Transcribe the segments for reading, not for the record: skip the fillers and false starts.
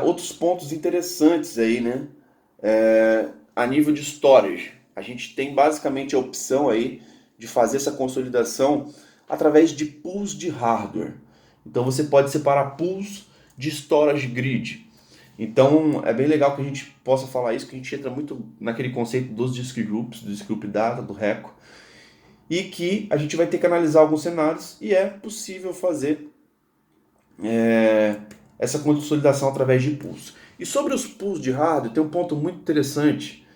Outros pontos interessantes aí, né? A nível de storage, a gente tem basicamente a opção aí de fazer essa consolidação através de pools de hardware. Então você pode separar pools de storage grid. Então é bem legal que a gente possa falar isso, que a gente entra muito naquele conceito dos disk groups, do disk group data, do RECO, e que a gente vai ter que analisar alguns cenários e é possível fazer essa consolidação através de pools. E sobre os pools de hardware, tem um ponto muito interessante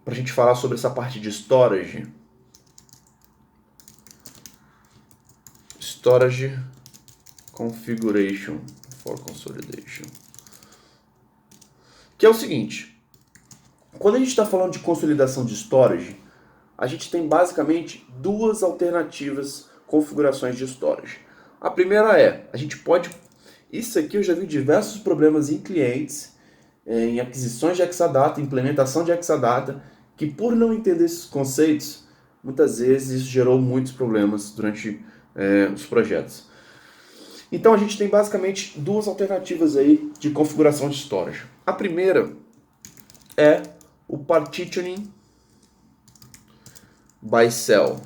para a gente falar sobre essa parte de storage. Storage configuration for consolidation. Que é o seguinte, quando a gente está falando de consolidação de storage, a gente tem basicamente duas alternativas configurações de storage. A primeira é, a gente pode... Isso aqui eu já vi diversos problemas em clientes, em aquisições de Exadata, implementação de Exadata, que por não entender esses conceitos, muitas vezes isso gerou muitos problemas durante os projetos. Então a gente tem basicamente duas alternativas aí de configuração de storage. A primeira é o partitioning by cell.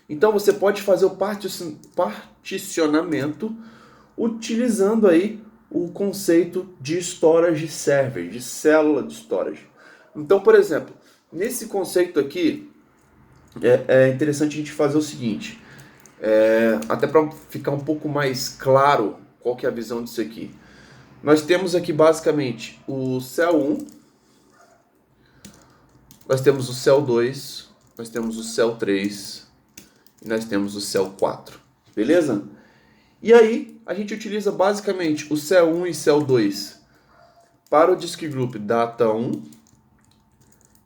Então você pode fazer o particionamento utilizando aí o conceito de storage server, de célula de storage. Então, por exemplo, nesse conceito aqui, é interessante a gente fazer o seguinte, até para ficar um pouco mais claro qual que é a visão disso aqui. Nós temos aqui basicamente o cell 1, nós temos o cell 2, nós temos o cell 3 e nós temos o cell 4, beleza? E aí a gente utiliza basicamente o cell 1 e cell 2 para o disk group data 1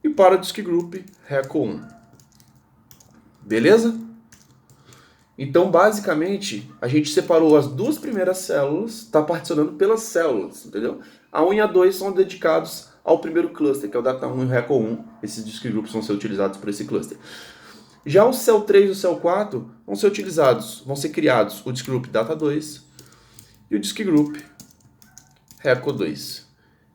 e para o disk group reco 1, beleza? Então, basicamente, a gente separou as duas primeiras células, está particionando pelas células, entendeu? A 1 e a 2 são dedicados ao primeiro cluster, que é o Data 1 e o Reco 1. Esses disk groups vão ser utilizados por esse cluster. Já o Cell 3 e o Cell 4 vão ser utilizados, vão ser criados o disk group Data 2 e o disk group Reco 2.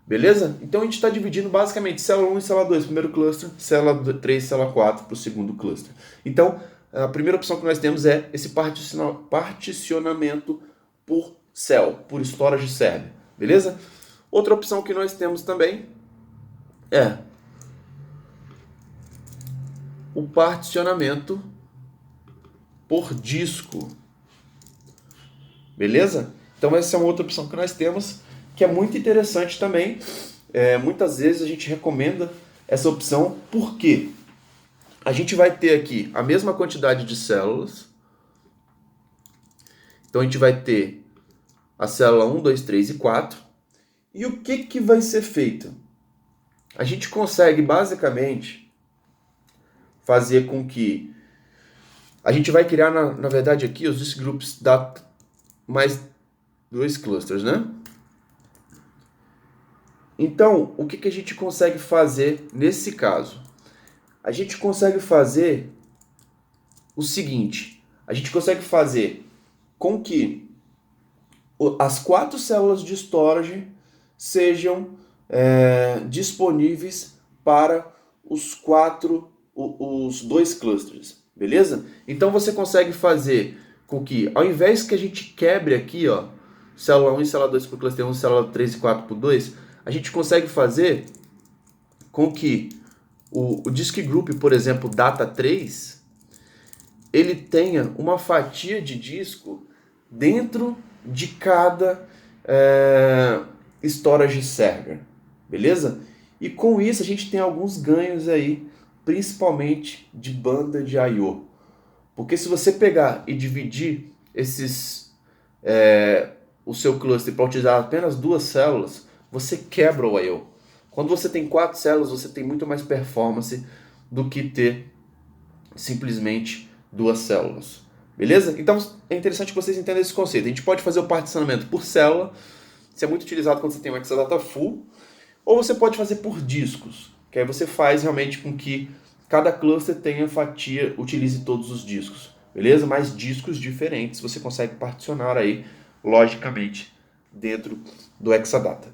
Beleza? Então a gente está dividindo basicamente célula 1 e célula 2 para o primeiro cluster, célula 3 e célula 4 para o segundo cluster. Então, a primeira opção que nós temos é esse particionamento por cell, por storage server, beleza? Outra opção que nós temos também é o particionamento por disco, beleza? Então essa é uma outra opção que nós temos, que é muito interessante também. Muitas vezes a gente recomenda essa opção, porque a gente vai ter aqui a mesma quantidade de células. Então a gente vai ter a célula 1, 2, 3 e 4. E o que vai ser feito? A gente consegue basicamente fazer com que a gente vai criar, na verdade, aqui os disk groups da mais dois clusters, né? Então, o que a gente consegue fazer nesse caso? A gente consegue fazer o seguinte, a gente consegue fazer com que as 4 células de storage sejam disponíveis para os dois clusters, beleza? Então você consegue fazer com que, ao invés que a gente quebre aqui, ó, célula 1 e célula 2 por cluster 1, célula 3 e 4 por 2, a gente consegue fazer com que o disk group, por exemplo, data 3, ele tenha uma fatia de disco dentro de cada storage server, beleza? E com isso a gente tem alguns ganhos aí, principalmente de banda de I/O. Porque se você pegar e dividir o seu cluster para utilizar apenas 2 células, você quebra o I/O. Quando você tem 4 células, você tem muito mais performance do que ter simplesmente 2 células. Beleza? Então é interessante que vocês entendam esse conceito. A gente pode fazer o particionamento por célula, isso é muito utilizado quando você tem um Exadata full, ou você pode fazer por discos, que aí você faz realmente com que cada cluster tenha fatia, utilize todos os discos, beleza? Mas discos diferentes você consegue particionar aí, logicamente, dentro do Exadata.